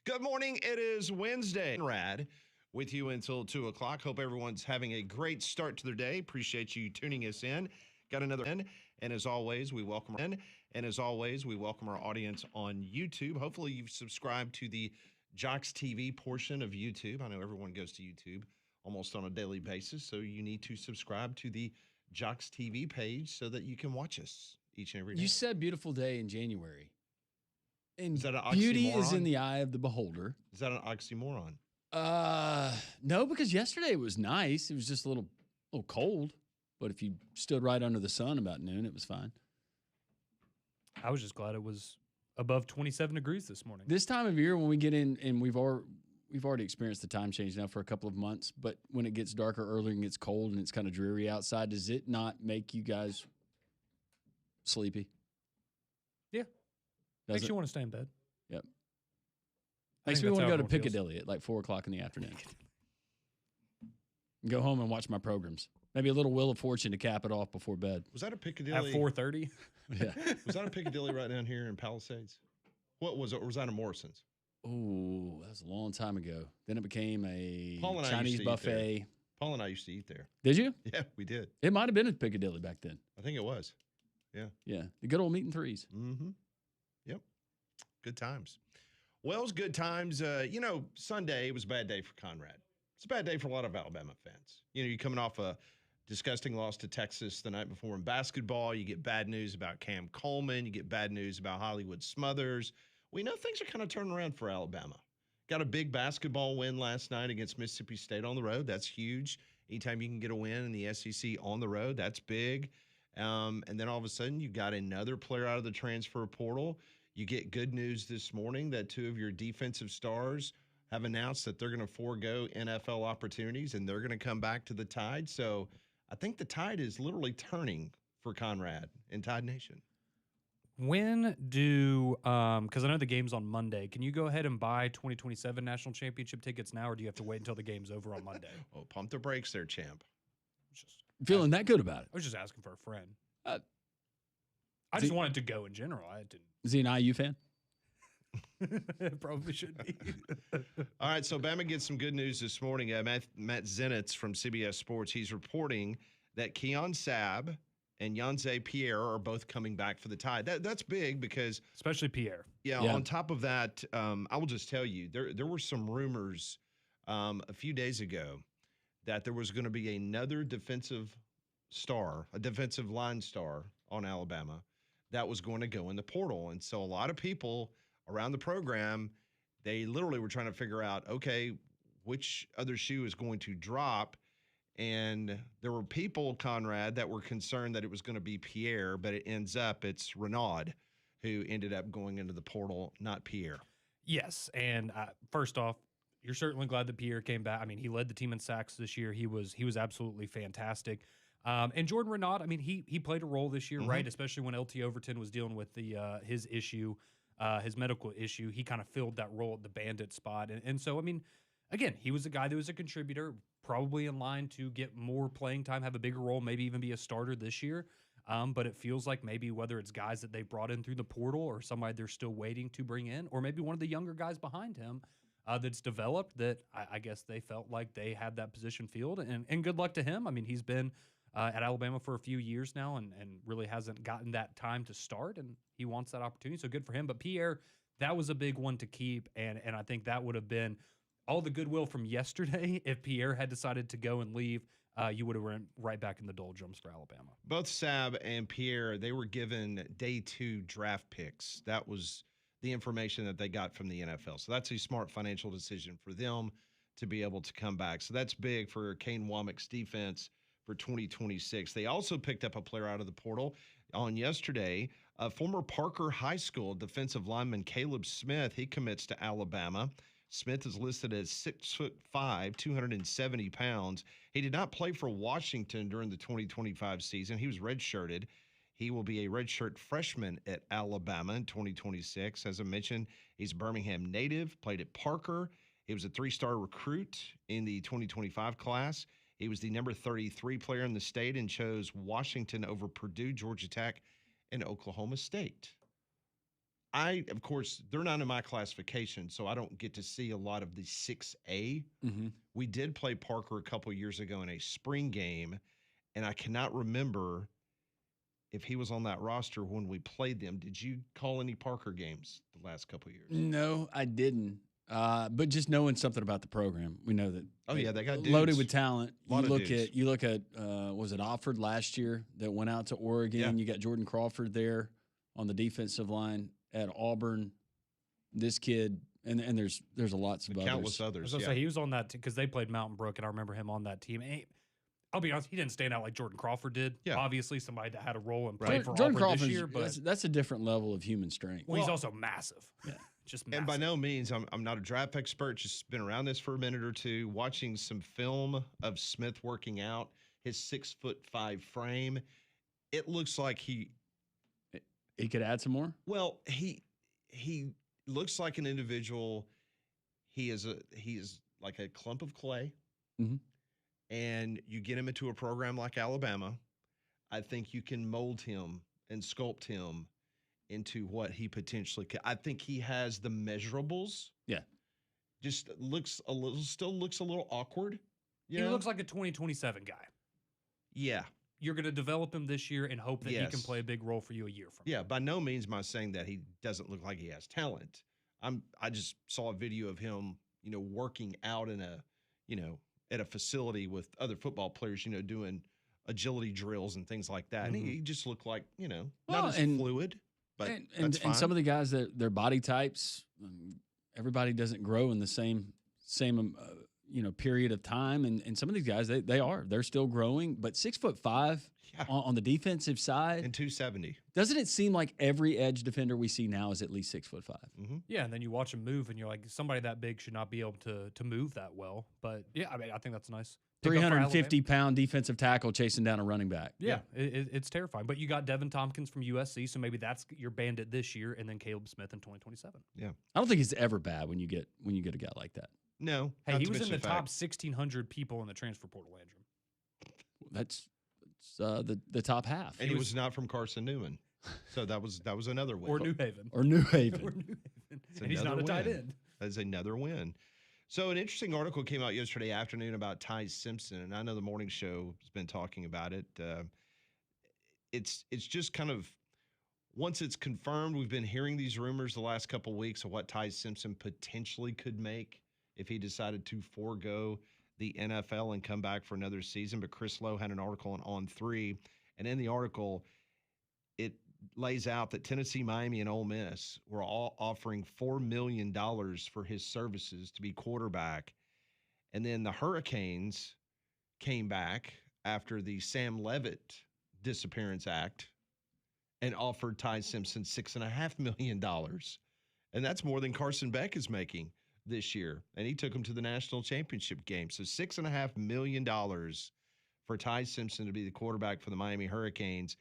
Good morning. It is Wednesday. Rad with you until 2 o'clock. Hope everyone's having a great start to their day. Appreciate you tuning us in. Got another in. And as always, we welcome our audience on YouTube. Hopefully you've subscribed to the Jocks TV portion of YouTube. I know everyone goes to YouTube almost on a daily basis, so you need to subscribe to the Jocks TV page so that you can watch us each and every day. You said beautiful day in January. And is that an beauty oxymoron? is in the eye of the beholder. Is that an oxymoron? No, because yesterday it was nice. It was just a little cold. But if you stood right under the sun about noon, it was fine. I was just glad it was above 27 degrees this morning. This time of year when we get in, and we've already experienced the time change now for a couple of months, but when it gets darker early and gets cold and it's kind of dreary outside, does it not make you guys sleepy? Yeah. Makes you want to stay in bed. Yep. Makes me want to go to Piccadilly at like 4 o'clock in the afternoon. Go home and watch my programs. Maybe a little Wheel of Fortune to cap it off before bed. Was that a Piccadilly? At 4:30? Yeah. Was that a Piccadilly right down here in Palisades? What was it? Or was that a Morrison's? Oh, that was a long time ago. Then it became a Paul and I Chinese used to eat there. buffet. Paul and I used to eat there. Did you? Yeah, we did. It might have been at Piccadilly back then. I think it was. Yeah. Yeah. The good old meat and threes. Mm-hmm. Yep. Good times. Well, it was good times. Sunday was a bad day for Conrad. It's a bad day for a lot of Alabama fans. You're coming off a disgusting loss to Texas the night before in basketball. You get bad news about Cam Coleman. You get bad news about Hollywood Smothers. We know things are kind of turning around for Alabama. Got a big basketball win last night against Mississippi State on the road. That's huge. Anytime you can get a win in the SEC on the road, that's big. And then all of a sudden, you got another player out of the transfer portal. You get good news this morning that two of your defensive stars have announced that they're going to forego NFL opportunities and they're going to come back to the Tide. So I think the tide is literally turning for Conrad and Tide Nation. When do, because I know the game's on Monday, can you go ahead and buy 2027 National Championship tickets now, or do you have to wait until the game's over on Monday? Oh, pump the brakes there, champ. Feeling that good about it. I was just asking for a friend. Uh, I just wanted to go in general. I didn't. Is he an IU fan? Probably should be. All right, so Bama gets some good news this morning. Matt Zenitz from CBS Sports, he's reporting that Keon Sabb and Yanze Pierre are both coming back for the Tide. That's big because – especially Pierre. Yeah, on top of that, I will just tell you, there were some rumors a few days ago that there was going to be another defensive star, a defensive line star on Alabama that was going to go in the portal. And so a lot of people around the program, they literally were trying to figure out, okay, which other shoe is going to drop. And there were people, Conrad, that were concerned that it was going to be Pierre, but it ends up it's Renaud who ended up going into the portal, not Pierre. Yes, and first off, you're certainly glad that Pierre came back. I mean, he led the team in sacks this year. He was absolutely fantastic. And Jordan Renaud, I mean, he played a role this year, right? Especially when LT Overton was dealing with his issue, his medical issue. He kind of filled that role at the bandit spot. And so, I mean, again, he was a guy that was a contributor, probably in line to get more playing time, have a bigger role, maybe even be a starter this year. But it feels like maybe whether it's guys that they brought in through the portal or somebody they're still waiting to bring in, or maybe one of the younger guys behind him that's developed, that I guess they felt like they had that position filled. And good luck to him. I mean, he's been at Alabama for a few years now and really hasn't gotten that time to start, and he wants that opportunity, so good for him. But Pierre, that was a big one to keep, and I think that would have been all the goodwill from yesterday. If Pierre had decided to go and leave, you would have run right back in the doldrums for Alabama. Both Sabb and Pierre, they were given day 2 draft picks. That was the information that they got from the NFL. So that's a smart financial decision for them to be able to come back. So that's big for Kane Womack's defense for 2026. They also picked up a player out of the portal on yesterday, former Parker High School defensive lineman Caleb Smith. He commits to Alabama. Smith is listed as 6'5", 270 pounds. He did not play for Washington during the 2025 season. He was redshirted. He will be a redshirt freshman at Alabama in 2026. As I mentioned, he's a Birmingham native, played at Parker. He was a 3-star recruit in the 2025 class. He was the number 33 player in the state and chose Washington over Purdue, Georgia Tech, and Oklahoma State. of course, they're not in my classification, so I don't get to see a lot of the 6A. Mm-hmm. We did play Parker a couple years ago in a spring game, and I cannot remember if he was on that roster when we played them. Did you call any Parker games the last couple of years? No, I didn't. But just knowing something about the program, we know that. Oh yeah, they got loaded dudes. with talent. A lot of dudes. You look at was it Offord last year that went out to Oregon? Yeah. You got Jordan Crawford there on the defensive line at Auburn. This kid, and there's a lots of countless I others. was gonna say he was on that because they played Mountain Brook, and I remember him on that team. And I'll be honest, he didn't stand out like Jordan Crawford did. Yeah. Obviously, somebody that had a role and played for Jordan Auburn Crawford this year, but that's a different level of human strength. he's also massive. Yeah, just massive. And by no means, I'm not a draft expert. Just been around this for a minute or two, watching some film of Smith working out his 6'5" frame. It looks like he could add some more. Well, he looks like an individual. He is like a clump of clay. Mhm. And you get him into a program like Alabama, I think you can mold him and sculpt him into what he potentially could. I think he has the measurables. Yeah. Just still looks a little awkward. He looks like a 2027 guy. Yeah. You're going to develop him this year and hope that he can Yes. play a big role for you a year from now. Yeah, by no means am I saying that he doesn't look like he has talent. I just saw a video of him, working out in a, at a facility with other football players, doing agility drills and things like that. And he just looked like, not as fluid, but that's fine. And some of the guys that their body types, everybody doesn't grow in the same period of time. And some of these guys, they're still growing, but 6'5" on the defensive side and 270. Doesn't it seem like every edge defender we see now is at least 6'5"? Mm-hmm. Yeah, and then you watch him move, and you're like, somebody that big should not be able to move that well. But yeah, I mean, I think that's nice. 350-pound defensive tackle chasing down a running back. Yeah, it's terrifying. But you got Devin Tompkins from USC, so maybe that's your bandit this year, and then Caleb Smith in 2027. Yeah, I don't think it's ever bad when you get a guy like that. No, hey, he was in the top 1,600 people in the transfer portal, Andrew. That's the top half. And he was not from Carson Newman, so that was another win. Or New Haven. And he's not a tight end. That's another win. So an interesting article came out yesterday afternoon about Ty Simpson, and I know the morning show has been talking about it. It's just kind of, once it's confirmed, we've been hearing these rumors the last couple of weeks of what Ty Simpson potentially could make if he decided to forego the NFL and come back for another season. But Chris Lowe had an article on On3, and in the article, it lays out that Tennessee, Miami, and Ole Miss were all offering $4 million for his services to be quarterback. And then the Hurricanes came back after the Sam Levitt disappearance act and offered Ty Simpson $6.5 million. And that's more than Carson Beck is making this year. And he took him to the national championship game. So $6.5 million for Ty Simpson to be the quarterback for the Miami Hurricanes.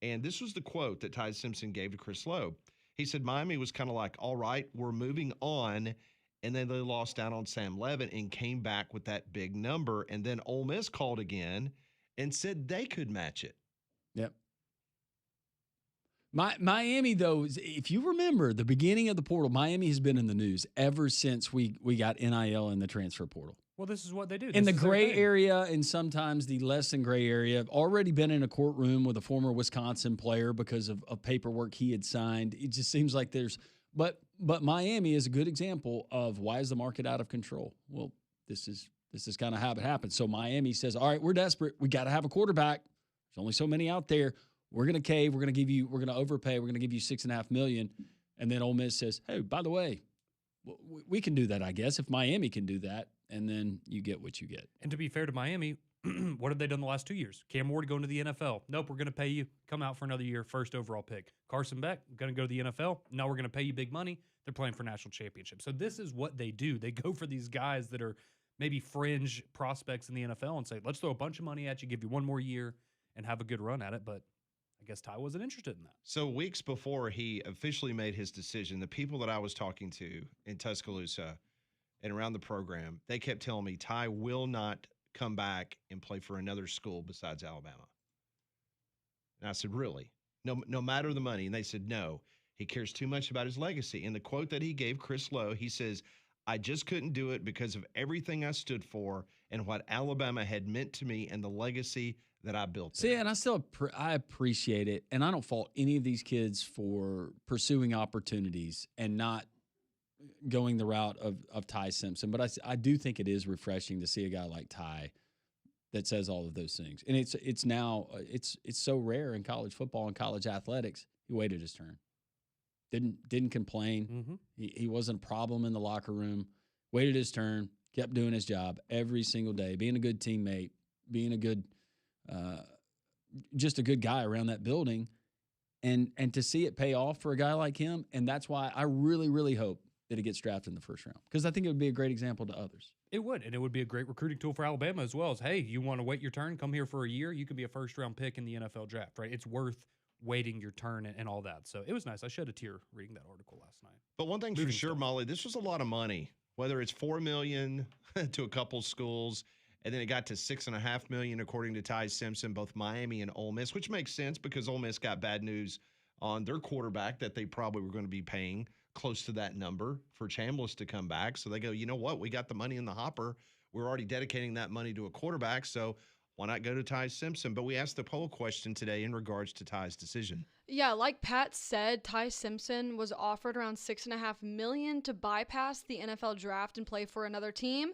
And this was the quote that Ty Simpson gave to Chris Lowe. He said, Miami was kind of like, all right, we're moving on. And then they lost out on Sam Levitt and came back with that big number. And then Ole Miss called again and said they could match it. Yep. Miami, though, if you remember the beginning of the portal, Miami has been in the news ever since we got NIL in the transfer portal. Well, this is what they do. In the gray area and sometimes the less than gray area. I've already been in a courtroom with a former Wisconsin player because of paperwork he had signed. It just seems like there's – but Miami is a good example of why is the market out of control? Well, this is kind of how it happens. So Miami says, all right, we're desperate. We got to have a quarterback. There's only so many out there. We're going to cave. We're going to overpay. We're going to give you $6.5 million. And then Ole Miss says, hey, by the way, we can do that, I guess, if Miami can do that. And then you get what you get. And to be fair to Miami, what have they done the last 2 years? Cam Ward going to the NFL. Nope, we're going to pay you. Come out for another year, first overall pick. Carson Beck, going to go to the NFL. Now we're going to pay you big money. They're playing for national championship. So this is what they do. They go for these guys that are maybe fringe prospects in the NFL and say, let's throw a bunch of money at you, give you one more year, and have a good run at it. But I guess Ty wasn't interested in that. So weeks before he officially made his decision, the people that I was talking to in Tuscaloosa and around the program, they kept telling me Ty will not come back and play for another school besides Alabama. And I said, really? No matter the money? And they said, no. He cares too much about his legacy. In the quote that he gave Chris Lowe, he says, I just couldn't do it because of everything I stood for and what Alabama had meant to me and the legacy that I built there. See, and I still I appreciate it, and I don't fault any of these kids for pursuing opportunities and not going the route of Ty Simpson. But I do think it is refreshing to see a guy like Ty that says all of those things. And it's now it's so rare in college football and college athletics. He waited his turn. Didn't complain. Mm-hmm. He wasn't a problem in the locker room. Waited his turn, kept doing his job every single day, being a good teammate, being a good just a good guy around that building. And to see it pay off for a guy like him, and that's why I really, really hope that he gets drafted in the first round, because I think it would be a great example to others. It would, and it would be a great recruiting tool for Alabama as well. As, hey, you want to wait your turn, come here for a year, you could be a first-round pick in the NFL draft, right? It's worth waiting your turn and all that. So it was nice. I shed a tear reading that article last night. But one thing's for sure, Molly, this was a lot of money, whether it's $4 million to a couple schools, and then it got to $6.5 million according to Ty Simpson, both Miami and Ole Miss, which makes sense because Ole Miss got bad news on their quarterback that they probably were going to be paying close to that number for Chambliss to come back. So they go, you know what? We got the money in the hopper. We're already dedicating that money to a quarterback. So why not go to Ty Simpson? But we asked the poll question today in regards to Ty's decision. Yeah, like Pat said, Ty Simpson was offered around $6.5 million to bypass the NFL draft and play for another team.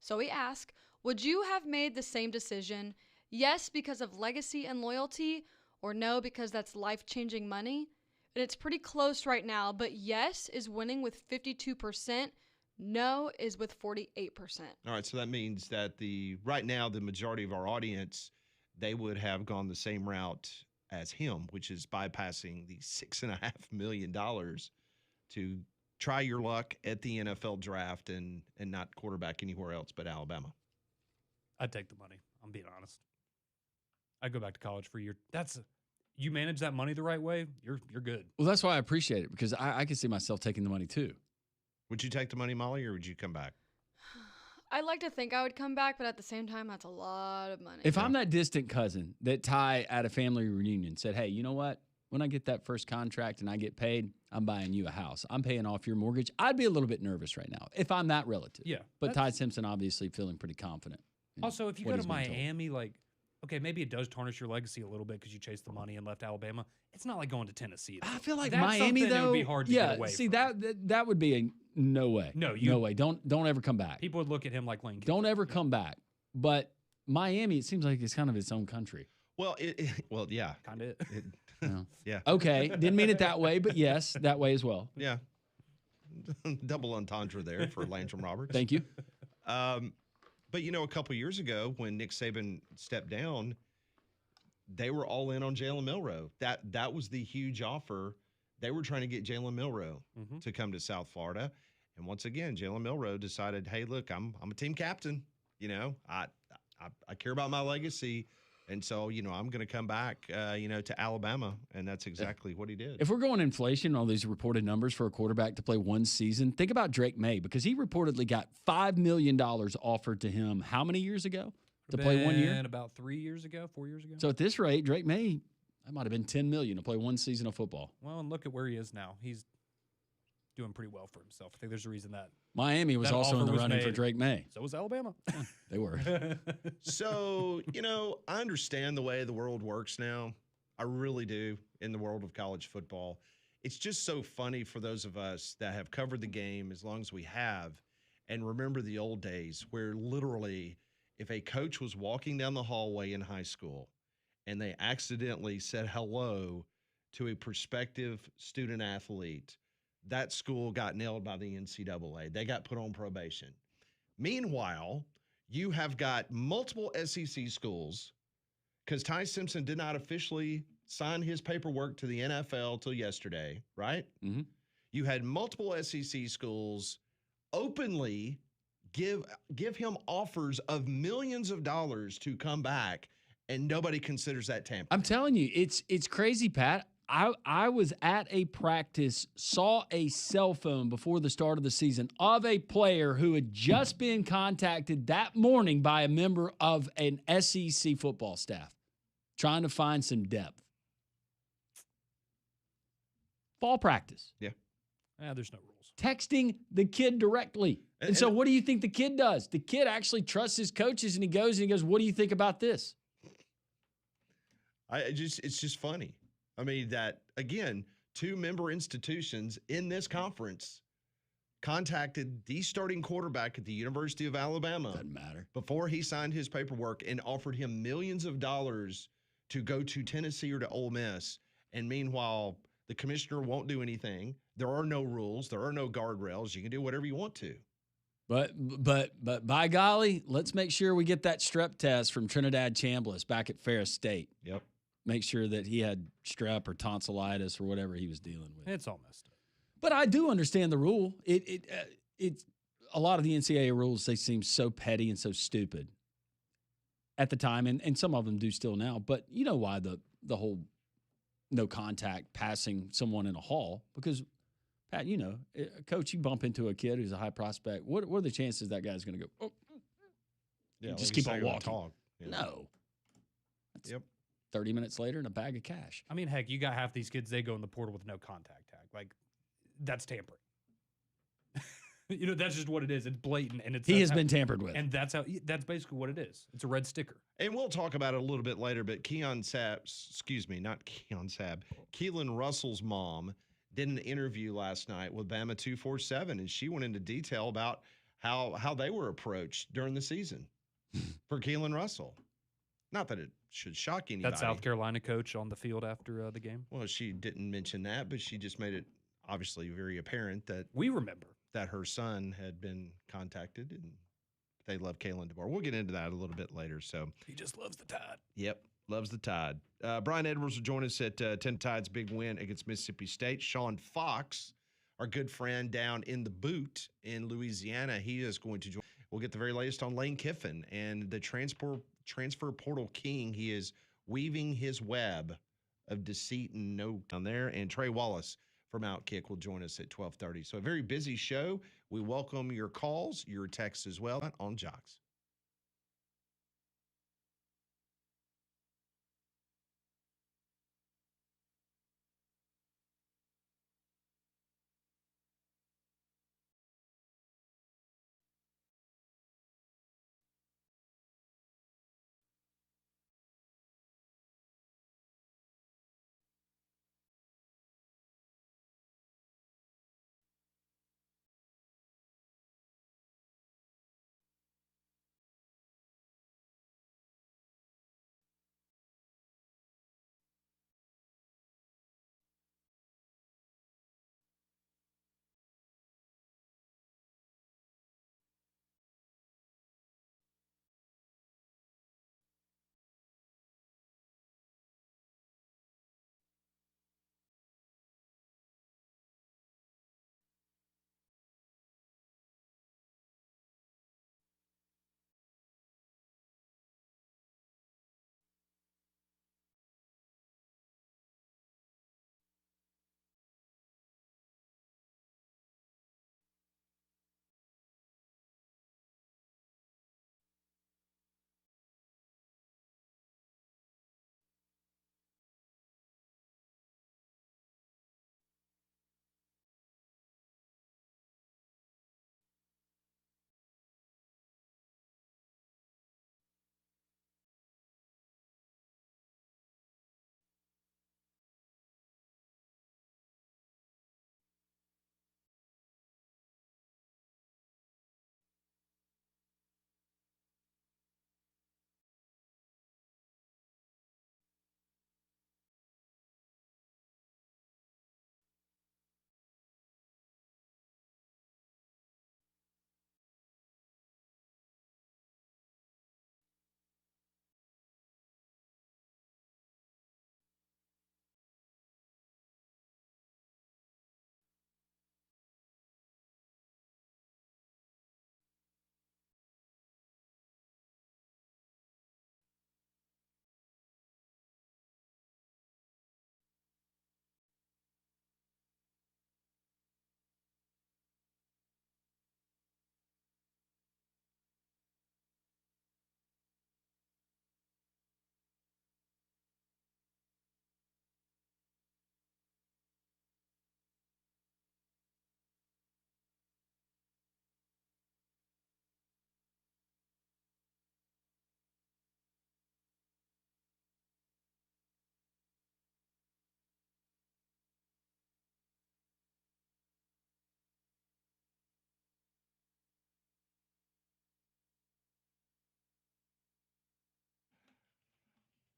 So we ask, would you have made the same decision? Yes, because of legacy and loyalty, or no, because that's life-changing money? And it's pretty close right now, but yes is winning with 52%. No is with 48%. All right, so that means that right now the majority of our audience, they would have gone the same route as him, which is bypassing the $6.5 million to try your luck at the NFL draft and not quarterback anywhere else but Alabama. I'd take the money. I'm being honest. I'd go back to college for a year. You manage that money the right way, you're good. Well, that's why I appreciate it, because I can see myself taking the money too. Would you take the money, Molly, or would you come back? I'd like to think I would come back, but at the same time, that's a lot of money. If I'm that distant cousin that Ty at a family reunion said, hey, you know what? When I get that first contract and I get paid, I'm buying you a house. I'm paying off your mortgage. I'd be a little bit nervous right now if I'm that relative. Yeah. But Ty Simpson obviously feeling pretty confident. Also, if you go to Miami, like, okay, maybe it does tarnish your legacy a little bit because you chased the money and left Alabama. It's not like going to Tennessee, though. I feel like that's Miami, though, it would be hard to get away see, from. that would be a no way. No way. Don't ever come back. People would look at him like Lane Kiffin. Don't ever come back. But Miami, it seems like it's kind of its own country. Well, yeah. Kind of. Yeah. Okay. Didn't mean it that way, but yes, that way as well. Yeah. Double entendre there for Landrum Roberts. Thank you. But, a couple years ago when Nick Saban stepped down, they were all in on Jalen Milroe. That was the huge offer. They were trying to get Jalen Milroe to come to South Florida. And once again, Jalen Milroe decided, hey, look, I'm a team captain. I care about my legacy. And so, I'm going to come back, to Alabama. And that's exactly what he did. If we're going inflation, all these reported numbers for a quarterback to play one season, think about Drake May, because he reportedly got $5 million offered to him how many years ago to play 1 year? About 4 years ago. So at this rate, Drake May, that might have been $10 million to play one season of football. Well, and look at where he is now. He's doing pretty well for himself. I think there's a reason that Miami was also in the running for Drake May. So was Alabama. They were. So, I understand the way the world works now. I really do, in the world of college football. It's just so funny for those of us that have covered the game as long as we have and remember the old days where literally if a coach was walking down the hallway in high school and they accidentally said hello to a prospective student athlete, that school got nailed by the NCAA. They got put on probation. Meanwhile, you have got multiple SEC schools, because Ty Simpson did not officially sign his paperwork to the NFL till yesterday, right? Mm-hmm. You had multiple SEC schools openly give him offers of millions of dollars to come back, and nobody considers that tampering. I'm telling you, it's crazy, Pat. I was at a practice, saw a cell phone before the start of the season of a player who had just been contacted that morning by a member of an SEC football staff trying to find some depth. fall practice. There's no rules. Texting the kid directly. And so what do you think the kid does? The kid actually trusts his coaches, and he goes, what do you think about this? It's just funny. I mean, that, again, 2 member institutions in this conference contacted the starting quarterback at the University of Alabama. Doesn't matter. Before he signed his paperwork and offered him millions of dollars to go to Tennessee or to Ole Miss. And meanwhile, the commissioner won't do anything. There are no rules. There are no guardrails. You can do whatever you want to. But by golly, let's make sure we get that strep test from Trinidad Chambliss back at Ferris State. Yep. Make sure that he had strep or tonsillitis or whatever he was dealing with. It's all messed up. But I do understand the rule. It's a lot of the NCAA rules, they seem so petty and so stupid at the time, and some of them do still now. But you know why the whole no contact passing someone in a hall? Because, Pat, you know, Coach, you bump into a kid who's a high prospect. What are the chances that guy's going to go, oh, Yeah, just like keep on walking? talk. Yeah. No. That's Yep. 30 minutes later and a bag of cash. I mean, heck, you got half these kids, they go in the portal with no contact tag. Like, that's tampering. You know, that's just what it is. It's blatant, and He has been tampered with. And that's basically what it is. It's a red sticker. And we'll talk about it a little bit later, but Keelan Russell's mom did an interview last night with Bama 247, and she went into detail about how they were approached during the season for Keelan Russell. Not that it should shock anybody. That South Carolina coach on the field after the game? Well, she didn't mention that, but she just made it obviously very apparent that we remember that her son had been contacted, and they love Kalen DeBoer. We'll get into that a little bit later. So he just loves the Tide. Yep, loves the Tide. Brian Edwards will join us at 10 Tide's big win against Mississippi State. Sean Fox, our good friend down in the boot in Louisiana, he is going to join. We'll get the very latest on Lane Kiffin and the transfer portal king. He is weaving his web of deceit and no down there. And Trey Wallace from Outkick will join us at 12:30. So a very busy show. We welcome your calls, your texts as well on Jocks.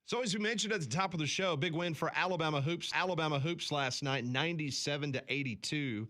So as we mentioned at the top of the show, big win for Alabama Hoops. Alabama Hoops last night, 97-82.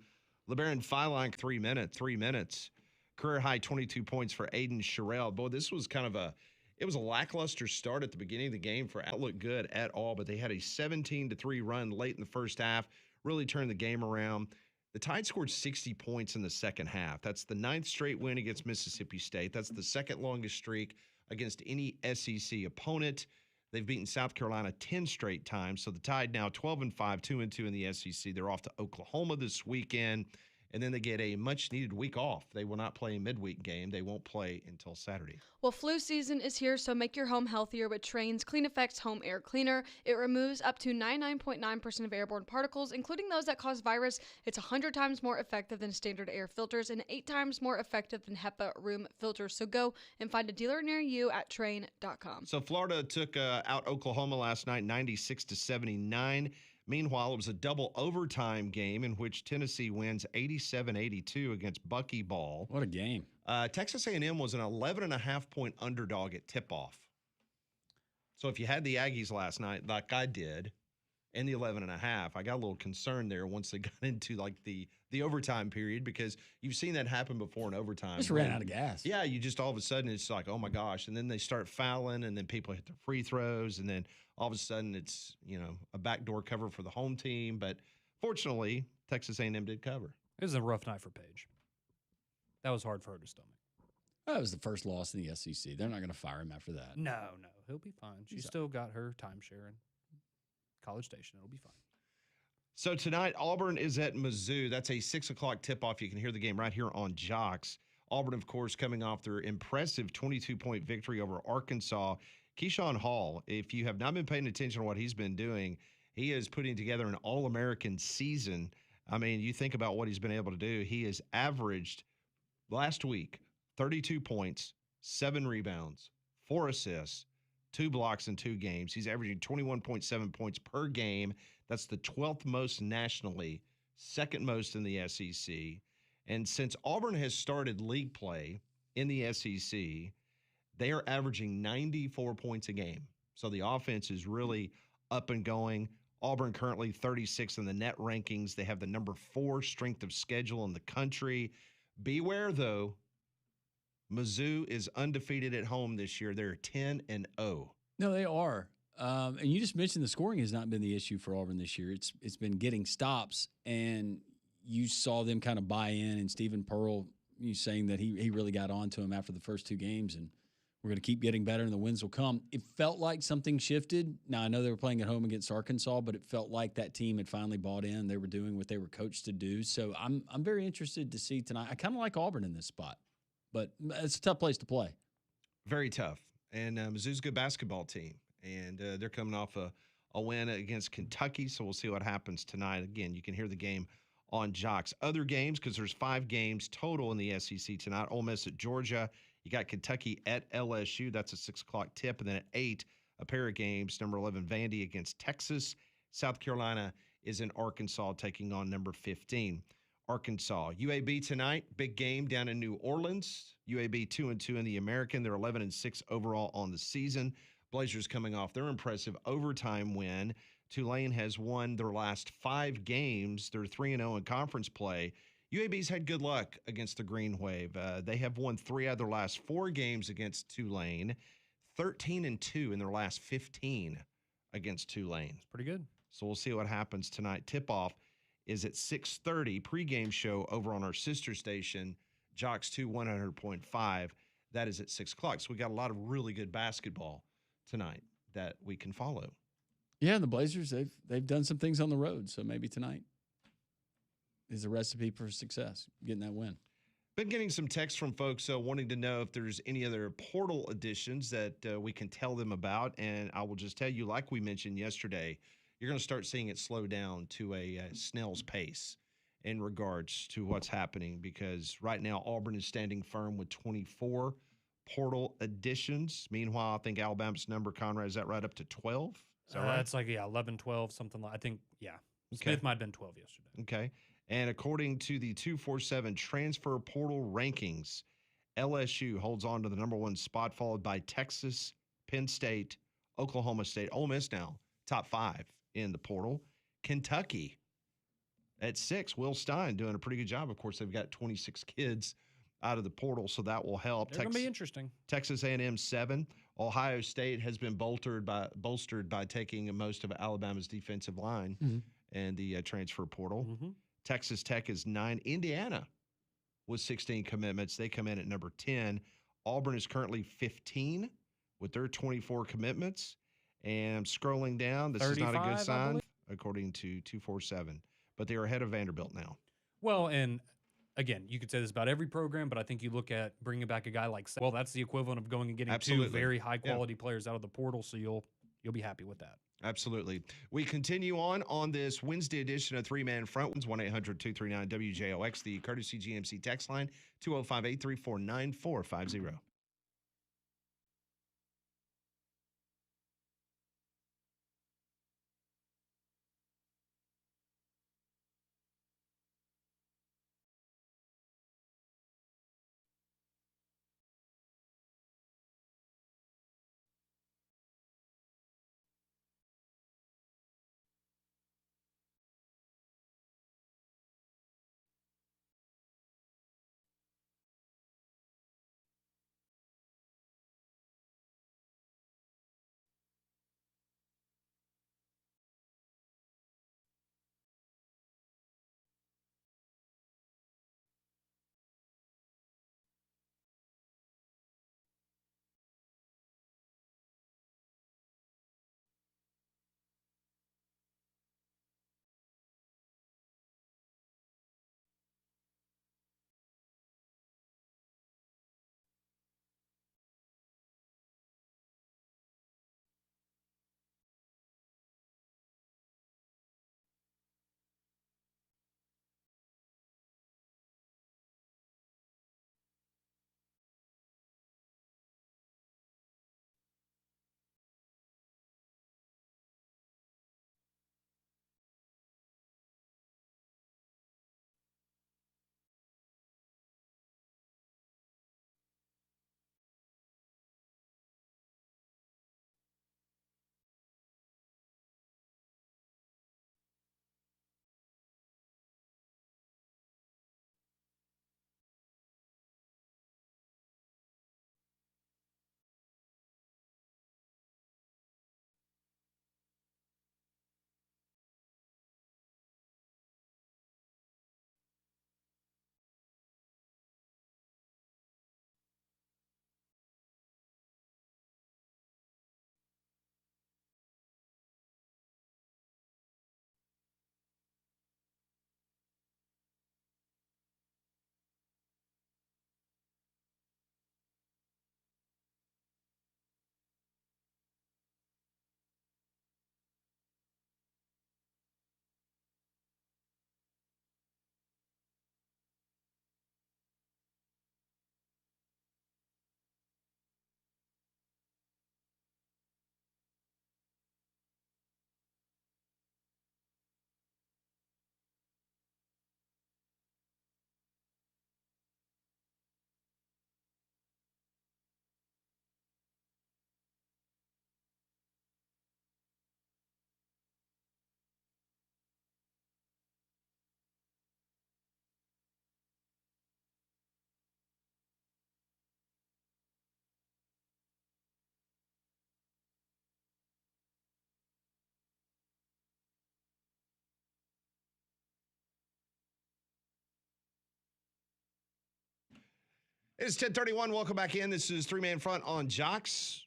LeBaron Feilang, 3 minutes. Career high 22 points for Aiden Sherrill. Boy, this was it was a lackluster start at the beginning of the game for Al. Looked good at all, but they had a 17-3 run late in the first half, really turned the game around. The Tide scored 60 points in the second half. That's the 9th straight win against Mississippi State. That's the second longest streak against any SEC opponent. They've beaten South Carolina 10 straight times. So the Tide now 12-5, 2-2 in the SEC. They're off to Oklahoma this weekend. And then they get a much-needed week off. They will not play a midweek game. They won't play until Saturday. Well, flu season is here, so make your home healthier with Trane's Clean Effects Home Air Cleaner. It removes up to 99.9% of airborne particles, including those that cause virus. It's 100 times more effective than standard air filters and 8 times more effective than HEPA room filters. So go and find a dealer near you at Trane.com. So Florida took out Oklahoma last night, 96-79. Meanwhile, it was a double overtime game in which Tennessee wins 87-82 against Buckyball. What a game. Texas A&M was an 11.5-point underdog at tip-off. So if you had the Aggies last night, like I did, and the 11.5, I got a little concerned there once they got into like the overtime period, because you've seen that happen before in overtime. Just ran out of gas. Yeah, you just all of a sudden it's like, oh my gosh, and then they start fouling, and then people hit their free throws, and then all of a sudden it's, a backdoor cover for the home team. But fortunately, Texas A&M did cover. It was a rough night for Paige. That was hard for her to stomach. That was the first loss in the SEC. They're not going to fire him after that. No, he'll be fine. She's still got her timeshare in College Station. It'll be fine. So tonight, Auburn is at Mizzou. That's a 6 o'clock tip-off. You can hear the game right here on Jocks. Auburn, of course, coming off their impressive 22-point victory over Arkansas. Keyshawn Hall, if you have not been paying attention to what he's been doing, he is putting together an All-American season. I mean, you think about what he's been able to do. He has averaged, last week, 32 points, 7 rebounds, 4 assists, 2 blocks in 2 games. He's averaging 21.7 points per game. That's the 12th most nationally, 2nd most in the SEC. And since Auburn has started league play in the SEC, they are averaging 94 points a game. So the offense is really up and going. Auburn currently 36 in the net rankings. They have the number 4 strength of schedule in the country. Beware, though, Mizzou is undefeated at home this year. They're 10-0. No, they are. And you just mentioned the scoring has not been the issue for Auburn this year. It's been getting stops, and you saw them kind of buy in. And Stephen Pearl, you saying that he really got on to him after the first 2 games, and we're going to keep getting better, and the wins will come. It felt like something shifted. Now, I know they were playing at home against Arkansas, but it felt like that team had finally bought in. They were doing what they were coached to do. So I'm very interested to see tonight. I kind of like Auburn in this spot, but it's a tough place to play. Very tough. And Mizzou's a good basketball team, and they're coming off a win against Kentucky, so we'll see what happens tonight. Again, you can hear the game on Jocks. Other games, because there's 5 games total in the SEC tonight. Ole Miss at Georgia. You got Kentucky at LSU. That's a 6 o'clock tip. And then at 8, a pair of games. Number 11, Vandy against Texas. South Carolina is in Arkansas taking on number 15, Arkansas. UAB tonight, big game down in New Orleans. UAB 2-2 in the American. They're 11-6 overall on the season. Blazers coming off their impressive overtime win. Tulane has won their last 5 games. They're 3-0 in conference play. UAB's had good luck against the Green Wave. They have won 3 out of their last 4 games against Tulane, 13-2 in their last 15 against Tulane. It's pretty good. So we'll see what happens tonight. Tip-off is at 6:30. Pregame show over on our sister station, Jocks 2 100.5. That is at 6 o'clock. So we got a lot of really good basketball tonight that we can follow. Yeah, and the Blazers, they've done some things on the road, so maybe tonight is a recipe for success, getting that win. Been getting some texts from folks wanting to know if there's any other portal additions that we can tell them about. And I will just tell you, like we mentioned yesterday, you're going to start seeing it slow down to a snail's pace in regards to what's happening, because right now Auburn is standing firm with 24 portal additions. Meanwhile, I think Alabama's number, Conrad, is that right up to 12? Is that right? It's like, 11, 12, something like, I think, yeah. Okay. Smith might have been 12 yesterday. Okay. And according to the 247 transfer portal rankings, LSU holds on to the number 1 spot, followed by Texas, Penn State, Oklahoma State. Ole Miss now, top 5 in the portal. Kentucky at 6. Will Stein doing a pretty good job. Of course, they've got 26 kids out of the portal, so that will help. They're going to be interesting. Texas A&M 7. Ohio State has been bolstered by taking most of Alabama's defensive line and the transfer portal. Texas Tech is 9. Indiana with 16 commitments. They come in at number 10. Auburn is currently 15 with their 24 commitments. And scrolling down, this is not a good sign, according to 247. But they are ahead of Vanderbilt now. Well, and again, you could say this about every program, but I think you look at bringing back a guy like, well, that's the equivalent of going and getting two very high quality players out of the portal. So you'll be happy with that. Absolutely. We continue on this Wednesday edition of Three Man Front. 1-800-239-WJOX, the courtesy GMC text line, 205-834-9450. It's 10:31. Welcome back in. This is Three Man Front on Jocks.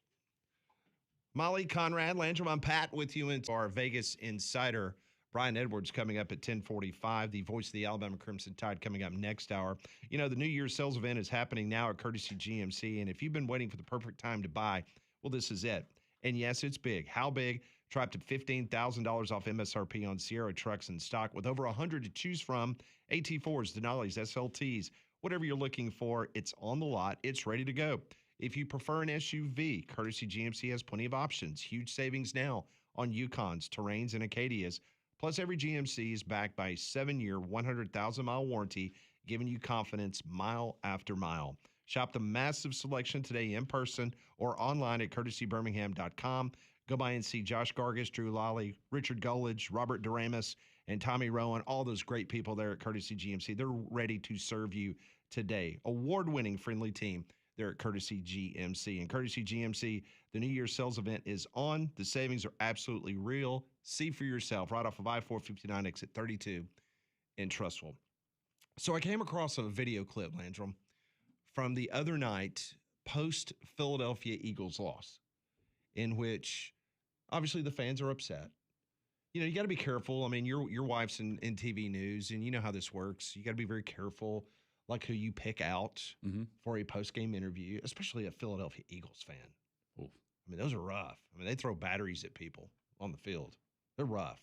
Molly, Conrad, Landrum, I'm Pat with you into our Vegas Insider. Brian Edwards coming up at 10:45. The voice of the Alabama Crimson Tide coming up next hour. You know, the New Year's sales event is happening now at Courtesy GMC. And if you've been waiting for the perfect time to buy, well, this is it. And yes, it's big. How big? Try up to $15,000 off MSRP on Sierra trucks in stock with over 100 to choose from. AT4s, Denali's, SLTs, whatever you're looking for, it's on the lot. It's ready to go. If you prefer an SUV, Courtesy GMC has plenty of options. Huge savings now on Yukons, Terrains, and Acadias. Plus, every GMC is backed by a 7-year, 100,000-mile warranty, giving you confidence mile after mile. Shop the massive selection today in person or online at courtesybirmingham.com. Go by and see Josh Gargis, Drew Lally, Richard Gulledge, Robert Doramus, and Tommy Rowan, all those great people there at Courtesy GMC. They're ready to serve you today. Award-winning friendly team there at Courtesy GMC. And Courtesy GMC, the New Year's sales event is on. The savings are absolutely real. See for yourself right off of I-459 exit 32 in Trussville. So I came across a video clip, Landrum, from the other night post-Philadelphia Eagles loss, in which obviously the fans are upset. You know, you got to be careful. I mean, your wife's in TV news, and you know how this works. You got to be very careful, like who you pick out for a post-game interview, especially a Philadelphia Eagles fan. Oof. I mean, those are rough. I mean, they throw batteries at people on the field. They're rough.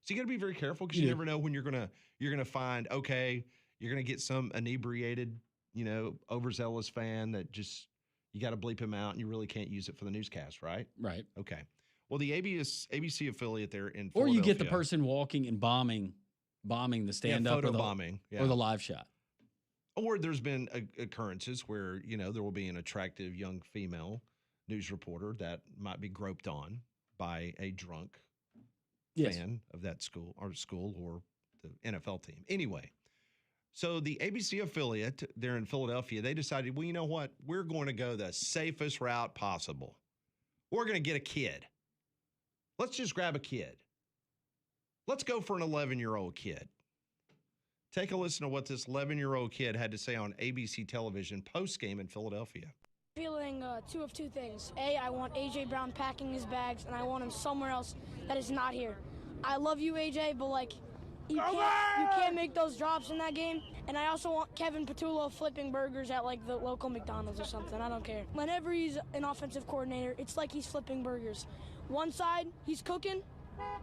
So you got to be very careful because you never know when you're gonna find, okay, you're gonna get some inebriated, you know, overzealous fan that just you got to bleep him out, and you really can't use it for the newscast, right? Right. Okay. Well, the ABC affiliate there in Or Philadelphia, you get the person walking and bombing the stand-up photo or the bombing, or the live shot. Or there's been occurrences where, you know, there will be an attractive young female news reporter that might be groped on by a drunk fan of that school or the NFL team. Anyway, so the ABC affiliate there in Philadelphia, they decided, well, you know what? We're going to go the safest route possible. We're going to get a kid. Let's just grab a kid. Let's go for an 11-year-old kid. Take a listen to what this 11-year-old kid had to say on ABC television post-game in Philadelphia. Feeling two of two things. A, I want A.J. Brown packing his bags, and I want him somewhere else that is not here. I love you, A.J., but, like, you can't make those drops in that game. And I also want Kevin Patullo flipping burgers at, like, the local McDonald's or something. I don't care. Whenever he's an offensive coordinator, it's like he's flipping burgers. One side, he's cooking.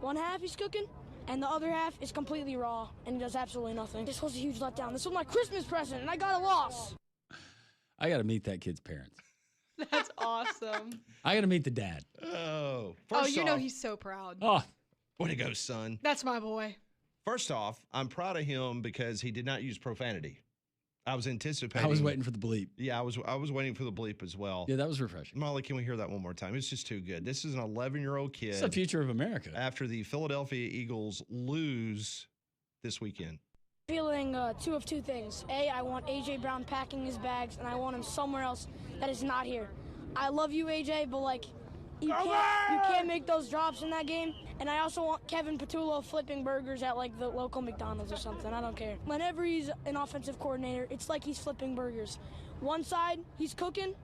One half, he's cooking. And the other half is completely raw, and he does absolutely nothing. This was a huge letdown. This was my Christmas present, and I got a loss. I got to meet that kid's parents. That's awesome. I got to meet the dad. Oh, you know he's so proud. Oh, way to go, son. That's my boy. First off, I'm proud of him because he did not use profanity. I was anticipating. I was waiting for the bleep. Yeah, I was waiting for the bleep as well. Yeah, that was refreshing. Molly, can we hear that one more time? It's just too good. This is an 11-year-old kid. It's the future of America. After the Philadelphia Eagles lose this weekend. Feeling two of two things. A, I want A.J. Brown packing his bags, and I want him somewhere else that is not here. I love you, A.J., but, like, you can't make those drops in that game. And I also want Kevin Patullo flipping burgers at, like, the local McDonald's or something. I don't care. Whenever he's an offensive coordinator, it's like he's flipping burgers. One side, he's cooking.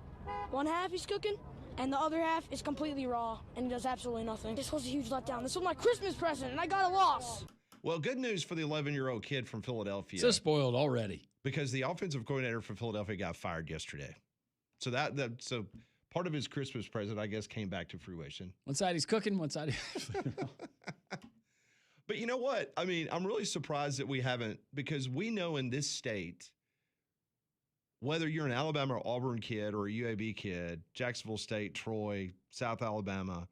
One half, he's cooking. And the other half is completely raw, and he does absolutely nothing. This was a huge letdown. This was my Christmas present, and I got a loss. Well, good news for the 11-year-old kid from Philadelphia. So spoiled already. Because the offensive coordinator for Philadelphia got fired yesterday. So so part of his Christmas present, I guess, came back to fruition. One side he's cooking, one side he's But you know what? I mean, I'm really surprised that we haven't, because we know in this state, whether you're an Alabama or Auburn kid or a UAB kid, Jacksonville State, Troy, South Alabama,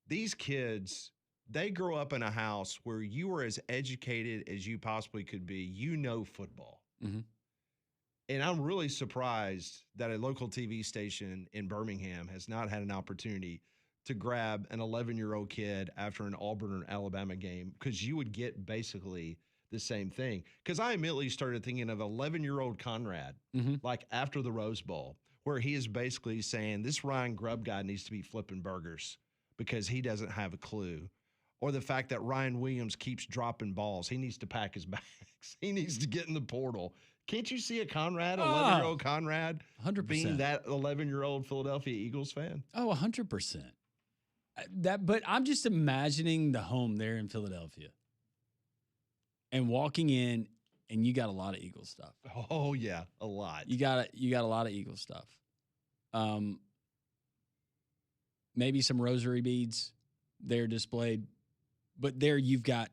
these kids, they grow up in a house where you are as educated as you possibly could be. You know football. Mm-hmm. And I'm really surprised that a local TV station in Birmingham has not had an opportunity to grab an 11-year-old kid after an Auburn or Alabama game, because you would get basically the same thing. Because I immediately started thinking of 11-year-old Conrad, like after the Rose Bowl, where he is basically saying this Ryan Grubb guy needs to be flipping burgers because he doesn't have a clue. Or the fact that Ryan Williams keeps dropping balls. He needs to pack his bags. He needs to get in the portal. Can't you see a Conrad, 11-year-old Conrad, 100%. being that 11-year-old Philadelphia Eagles fan? Oh, 100%. But I'm just imagining the home there in Philadelphia and walking in, and you got a lot of Eagles stuff. Oh yeah, a lot. You got a lot of Eagles stuff. Maybe some rosary beads there displayed, but there you've got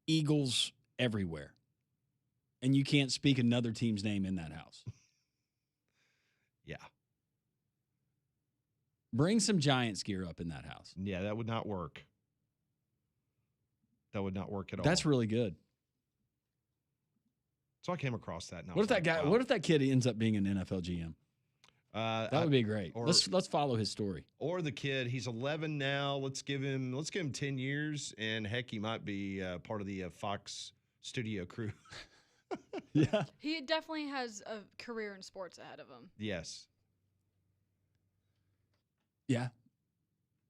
Eagles everywhere. And you can't speak another team's name in that house. Yeah. Bring some Giants gear up in that house. Yeah, that would not work. That would not work at all. That's really good. So I came across that. And I What was if that like, guy? wow. What if that kid ends up being an NFL GM? That would be great. or- Let's follow his story. Or the kid, he's 11 now. Let's give him 10 years, and heck, he might be part of the Fox studio crew. Yeah. He definitely has a career in sports ahead of him. Yes. Yeah.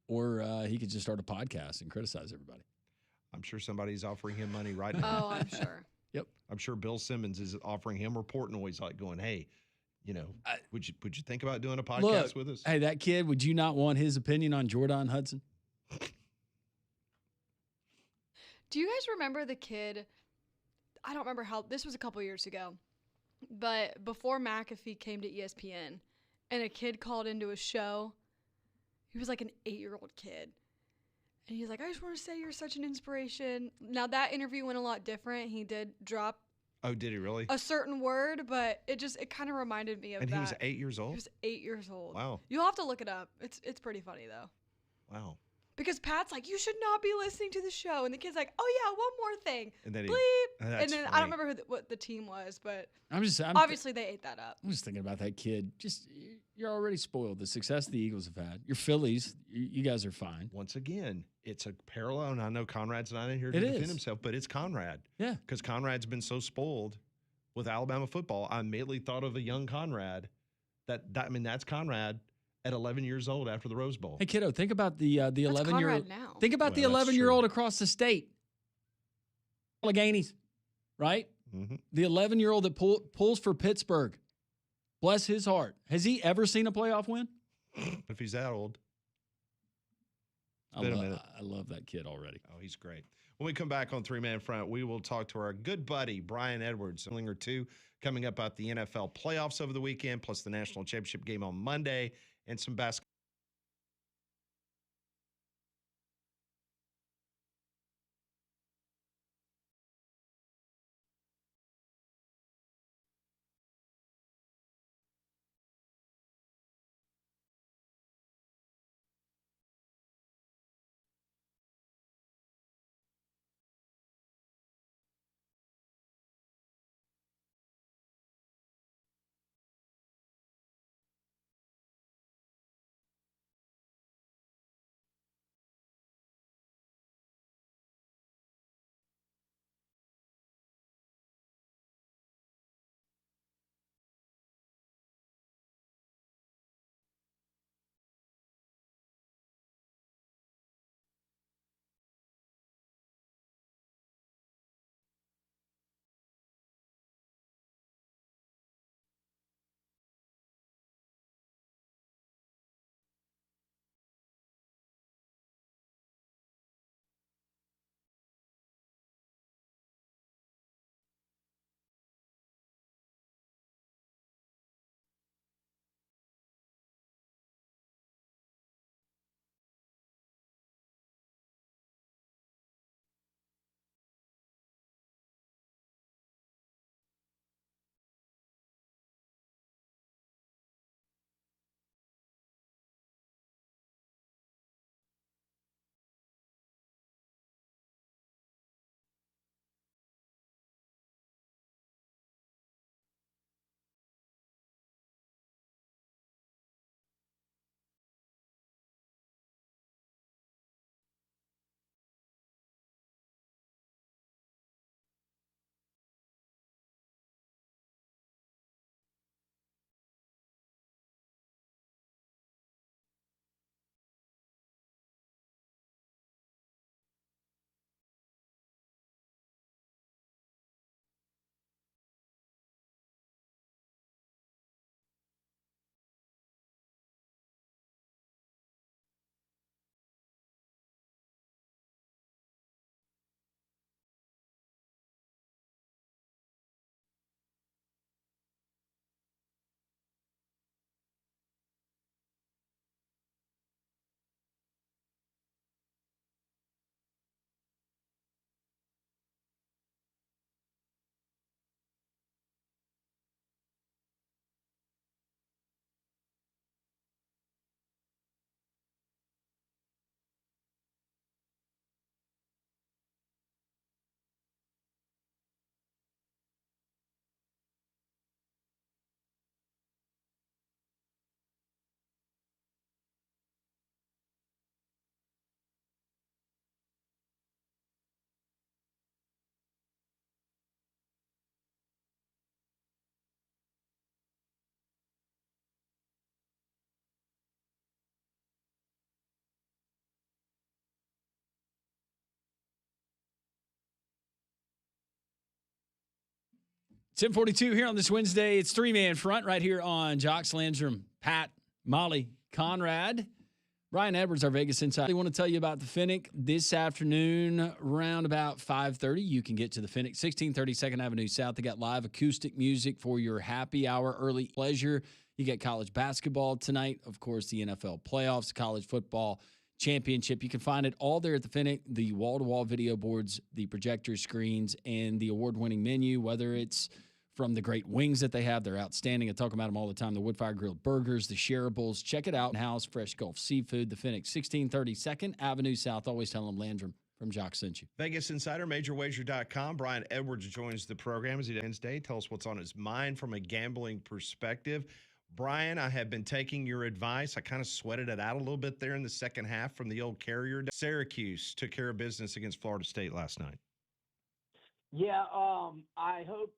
Or he could just start a podcast and criticize everybody. I'm sure somebody's offering him money right now. Oh, I'm sure. Yep. I'm sure Bill Simmons is offering him report noise, like going, "Hey, would you think about doing a podcast Look, with us?" hey, that kid, would you not want his opinion on Jordan Hudson? Do you guys remember the kid? I don't remember how, this was a couple years ago, but before McAfee came to ESPN, and a kid called into a show. He was like an 8-year-old kid. And he's like, I just want to say you're such an inspiration. Now, that interview went a lot different. He did drop Oh, did he really? a certain word, but it kind of reminded me of And that. he was 8 years He old? was 8 years old. Wow. You'll have to look it up. It's pretty funny, though. Wow. Because Pat's like, you should not be listening to the show. And the kid's like, oh, yeah, one more thing. And then Bleep. That's And then I funny. don't remember what the team was, but I'm obviously they ate that up. I'm just thinking about that kid. Just you're already spoiled. The success the Eagles have had. Your Phillies, you guys are fine. Once again, it's a parallel, and I know Conrad's not in here to It defend is. himself, but it's Conrad. Yeah. Because Conrad's been so spoiled with Alabama football. I immediately thought of a young Conrad. That's Conrad at 11 years old after the Rose Bowl. Hey kiddo, think about the That's 11-year-old. Conrad now. Think about the Well, that's 11-year-old across the state. Alleghenies, right? Mhm. The 11-year-old that pulls for Pittsburgh. Bless his heart. Has he ever seen a playoff win? If he's that old. I Been a minute. love that kid already. Oh, he's great. When we come back on Three Man Front, we will talk to our good buddy, Brian Edwards, a or two, coming up at the NFL playoffs over the weekend, plus the national championship game on Monday, and some basketball. 10:42 here on this Wednesday. It's three-man front right here on Jocks, Landrum, Pat, Molly, Conrad. Brian Edwards, our Vegas Insider. I want to tell you about the Finnick this afternoon around about 5:30. You can get to the Finnick, 1630 2nd Avenue South. They got live acoustic music for your happy hour early pleasure. You get college basketball tonight. Of course, the NFL playoffs, college football championship. You can find it all there at the Finnick, the wall-to-wall video boards, the projector screens, and the award-winning menu, whether it's from the great wings that they have. They're outstanding. I talk about them all the time. The wood-fire grilled burgers, the shareables. Check it out. House Fresh Gulf Seafood, the Finnick, 1630 2nd Avenue South. Always tell them Landrum from Jock sent you. Vegas Insider, MajorWager.com. Brian Edwards joins the program as he does Wednesday. Tell us what's on his mind from a gambling perspective. Brian, I have been taking your advice. I kind of sweated it out a little bit there in the second half from the old Carrier. Syracuse took care of business against Florida State last night. Yeah, I hope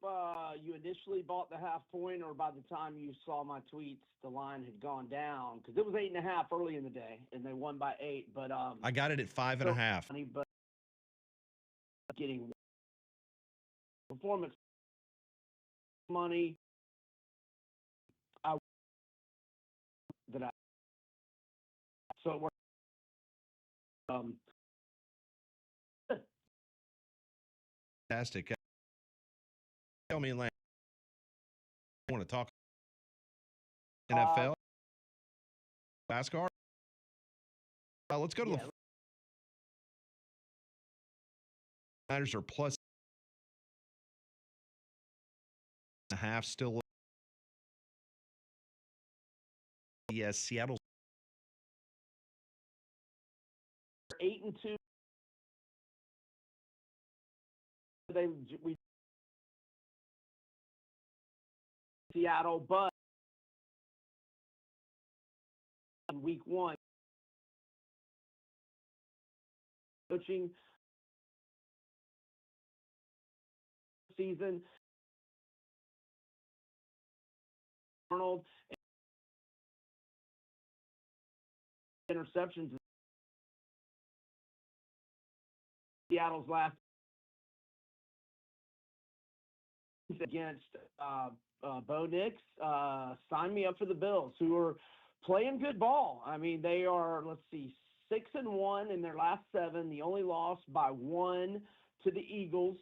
you initially bought the half point, or by the time you saw my tweets, the line had gone down, because it was 8.5 early in the day, and they won by 8. But I got it at 5.5. But getting performance money, so it worked. Fantastic. Tell me, Lane, I want to talk NFL basketball. Let's go to the Niners are plus a half still. Yes, Seattle 8-2. We Seattle, but in week 1, coaching season, Arnold interceptions. Seattle's last against Bo Nix. Sign me up for the Bills, who are playing good ball. I mean, they are, 6-1 in their last 7. The only loss by 1 to the Eagles.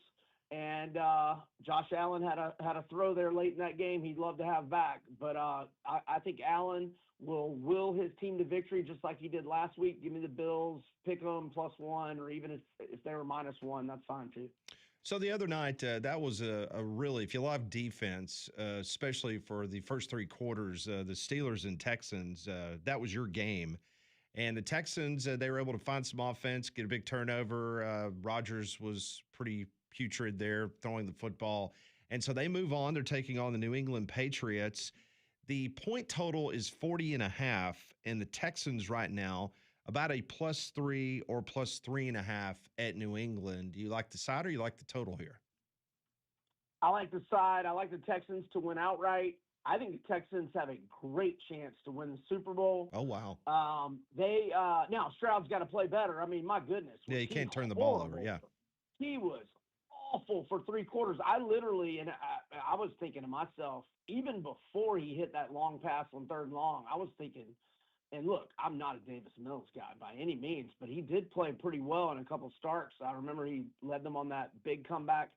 And Josh Allen had a throw there late in that game he'd love to have back. But I think Allen will his team to victory just like he did last week. Give me the Bills, pick them +1, or even if they were -1, that's fine too. So the other night, that was a really, if you love defense, especially for the first 3 quarters, the Steelers and Texans, that was your game. And the Texans, they were able to find some offense, get a big turnover. Rodgers was pretty putrid there throwing the football. And so they move on. They're taking on the New England Patriots. The point total is 40.5, and the Texans right now about a +3 or +3.5 at New England. Do you like the side or you like the total here? I like the side. I like the Texans to win outright. I think the Texans have a great chance to win the Super Bowl. Oh, wow. Now Stroud's got to play better. I mean, my goodness. Yeah, you can't turn the ball over. Yeah. He was awful for 3 quarters. I literally, and I was thinking to myself, even before he hit that long pass on 3rd and long, I was thinking, and look, I'm not a Davis Mills guy by any means, but he did play pretty well in a couple starts. I remember he led them on that big comeback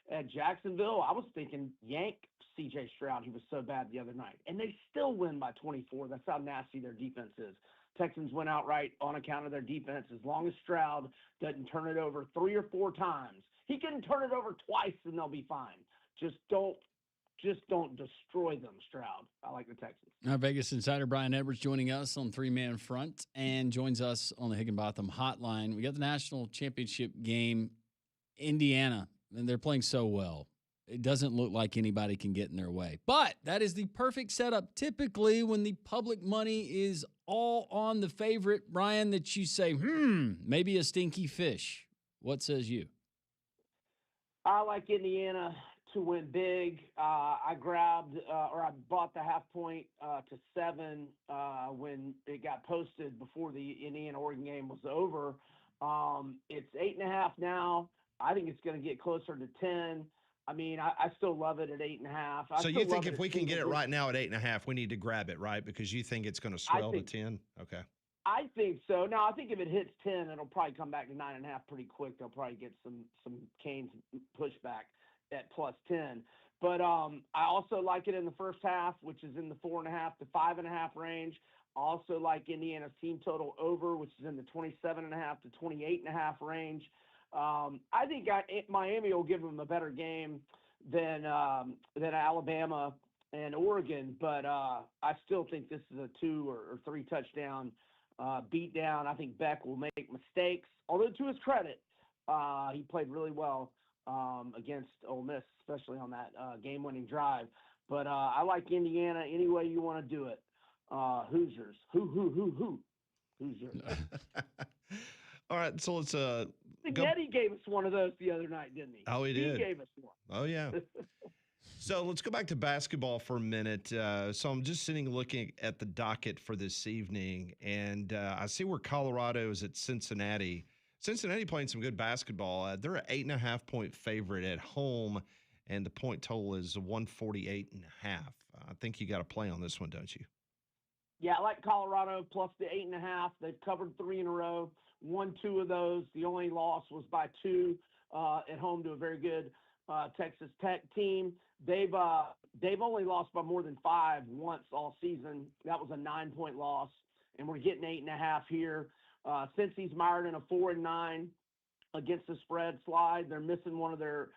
at Jacksonville. I was thinking, yank C.J. Stroud. He was so bad the other night. And they still win by 24. That's how nasty their defense is. Texans went outright on account of their defense. As long as Stroud doesn't turn it over 3 or 4 times. He can turn it over twice and they'll be fine. Just don't destroy them, Stroud. I like the Texans. Our Vegas Insider Brian Edwards joining us on three-man front and joins us on the Higginbotham hotline. We got the national championship game, Indiana, and they're playing so well. It doesn't look like anybody can get in their way. But that is the perfect setup typically when the public money is all on the favorite, Brian, that you say, maybe a stinky fish. What says you? I like Indiana to win big. I bought the half point to 7 when it got posted before the Indiana-Oregon game was over. It's 8.5 now. I think it's going to get closer to 10. I mean, I still love it at 8.5. So you think if we can get it right now at 8.5, we need to grab it, right? Because you think it's going to swell to 10? Okay. I think so. Now, I think if it hits 10, it'll probably come back to 9.5 pretty quick. They'll probably get some Canes pushback at plus 10. But I also like it in the first half, which is in the 4.5 to 5.5 range. I also like Indiana's team total over, which is in the 27.5 to 28.5 range. I think Miami will give them a better game than Alabama and Oregon, but I still think this is a 2 or 3 touchdown beat down. I think Beck will make mistakes, although to his credit, he played really well against Ole Miss, especially on that game-winning drive. But I like Indiana any way you want to do it. Hoosiers. Hoosiers. All right, so let's Eddie gave us one of those the other night, didn't he? Oh, he did. He gave us one. Oh, yeah. So let's go back to basketball for a minute. So I'm just looking at the docket for this evening, and I see where Colorado is at Cincinnati. Cincinnati playing some good basketball. They're an 8.5-point favorite at home, and the point total is 148.5. I think you got to play on this one, don't you? Yeah, I like Colorado plus the 8.5. They've covered 3 in a row, won 2 of those. The only loss was by 2 at home to a very good Texas Tech team. They've only lost by more than 5 once all season. That was a 9-point loss, and we're getting 8.5 here. Cincy's mired in a 4-9 against the spread slide. They're missing one of their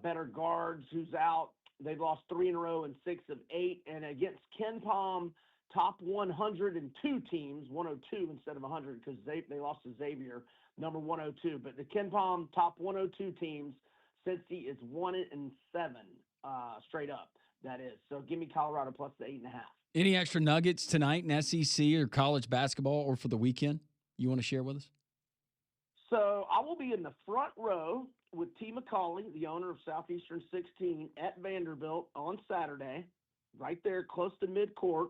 better guards who's out. They've lost 3 in a row and 6 of 8, and against Ken Palm, top 102 teams, 102 instead of 100 because they lost to Xavier, number 102. But the Ken Palm top 102 teams, Cincy is 1-7 straight up. That is. So give me Colorado plus the 8.5. Any extra nuggets tonight in SEC or college basketball or for the weekend you want to share with us? So I will be in the front row with T. McCauley, the owner of Southeastern 16, at Vanderbilt on Saturday, right there close to midcourt.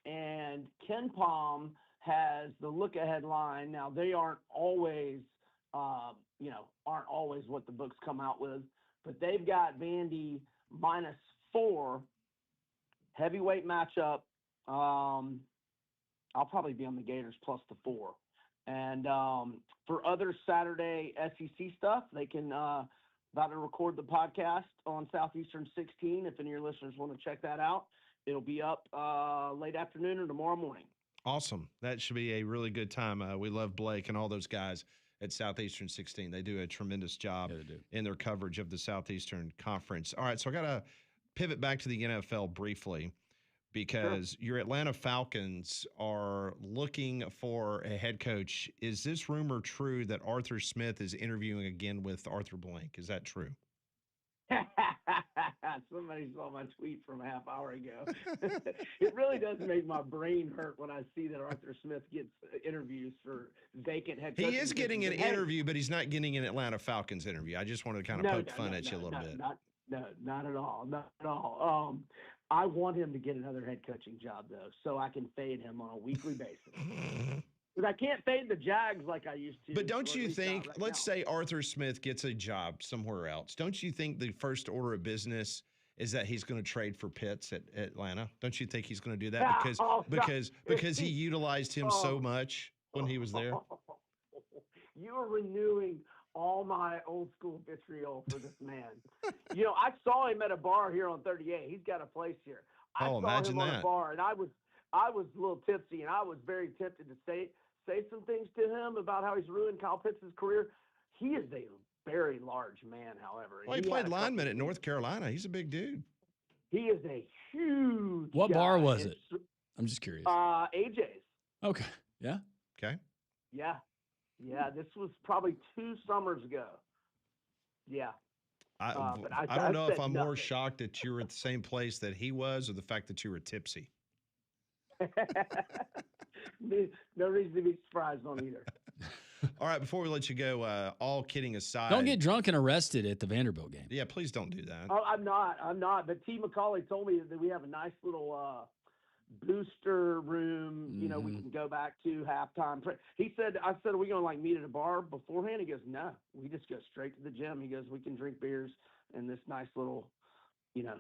And Ken Palm has the look-ahead line. Now, they aren't always what the books come out with, but they've got Vandy -4 heavyweight matchup. I'll probably be on the Gators plus the 4. And for other Saturday SEC stuff, they can about to record the podcast on Southeastern 16. If any of your listeners want to check that out, it'll be up late afternoon or tomorrow morning. Awesome. That should be a really good time. We love Blake and all those guys at Southeastern 16. They do a tremendous job in their coverage of the Southeastern Conference. All right, so I got to pivot back to the NFL briefly because your Atlanta Falcons are looking for a head coach. Is this rumor true that Arthur Smith is interviewing again with Arthur Blank? Is that true? Somebody saw my tweet from a half hour ago. It really does make my brain hurt when I see that Arthur Smith gets interviews for vacant head coaching. He is getting an interview, but he's not getting an Atlanta Falcons interview. I just wanted to kind of poke fun at you a little bit. Not at all. Not at all. I want him to get another head coaching job, though, so I can fade him on a weekly basis. Because I can't fade the Jags like I used to. But don't you think, let's say Arthur Smith gets a job somewhere else. Don't you think the first order of business is that he's going to trade for Pitts at Atlanta? Don't you think he's going to do that because he utilized him so much when he was there? You are renewing all my old school vitriol for this man. I saw him at a bar here on 38. He's got a place here. I saw him on a bar, and I was a little tipsy, and I was very tempted to say some things to him about how he's ruined Kyle Pitts' career. He is a very large man, however. Well, he played lineman at North Carolina. He's a big dude. He is a huge What guy. bar was it? I'm just curious. AJ's. Okay. Yeah. Okay. Yeah. This was probably 2 summers ago. Yeah. I don't know if I'm more shocked that you were at the same place that he was or the fact that you were tipsy. No reason to be surprised on either. All right, before we let you go, all kidding aside. Don't get drunk and arrested at the Vanderbilt game. Yeah, please don't do that. Oh, I'm not. But T. McCauley told me that we have a nice little booster room, we can go back to halftime. I said, are we going to meet at a bar beforehand? He goes, no, we just go straight to the gym. He goes, we can drink beers in this nice little, you know.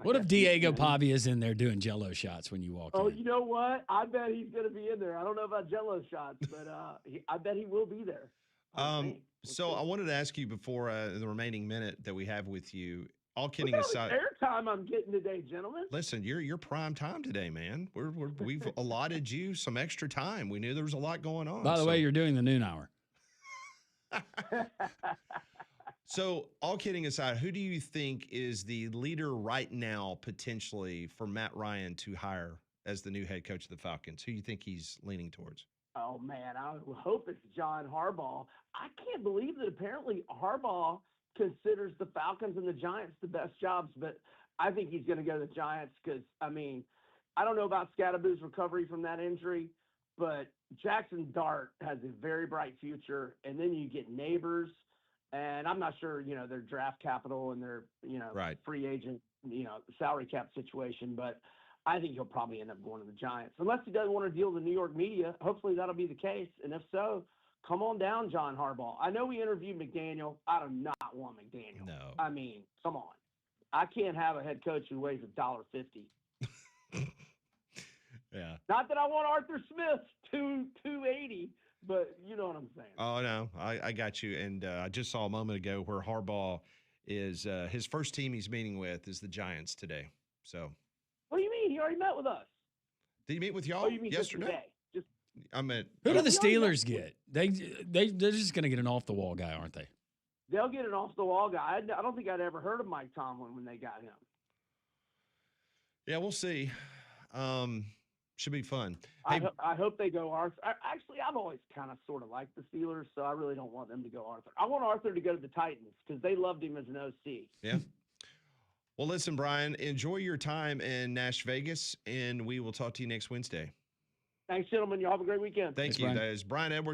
I What if guess, Diego you know, Pavia's in there doing Jello shots when you walk Oh, in? you know what? I bet he's going to be in there. I don't know about Jello shots, but I bet he will be there. So I wanted to ask you before the remaining minute that we have with you, all Look kidding at all aside. the airtime I'm getting today, gentlemen. Listen, you're prime time today, man. We've allotted you some extra time. We knew there was a lot going on. By the way, you're doing the noon hour. So, all kidding aside, who do you think is the leader right now, potentially, for Matt Ryan to hire as the new head coach of the Falcons? Who do you think he's leaning towards? Oh, man, I hope it's John Harbaugh. I can't believe that apparently Harbaugh considers the Falcons and the Giants the best jobs, but I think he's going to go to the Giants because, I mean, I don't know about Scadaboo's recovery from that injury, but Jackson Dart has a very bright future, and then you get Neighbors. And I'm not sure, you know, their draft capital and their, you know, free agent, you know, salary cap situation, but I think he'll probably end up going to the Giants. Unless he doesn't want to deal with the New York media. Hopefully that'll be the case. And if so, come on down, John Harbaugh. I know we interviewed McDaniel. I do not want McDaniel. No. I mean, come on. I can't have a head coach who weighs $1.50. Yeah. Not that I want Arthur Smith 280. But you know what I'm saying. Oh, no, I got you. And I just saw a moment ago where Harbaugh is his first team he's meeting with is the Giants today. So. What do you mean? He already met with us. Did he meet with y'all yesterday? Just I meant. Who do the Steelers get? They're just going to get an off the wall guy, aren't they? They'll get an off the wall guy. I don't think I'd ever heard of Mike Tomlin when they got him. Yeah, we'll see. Should be fun. Hey, I hope they go Arthur. Actually, I've always kind of sort of liked the Steelers, so I really don't want them to go Arthur. I want Arthur to go to the Titans because they loved him as an OC. Yeah. Well, listen, Brian, enjoy your time in Nash Vegas, and we will talk to you next Wednesday. Thanks, gentlemen. You all have a great weekend. Thank you. That is Brian Edwards.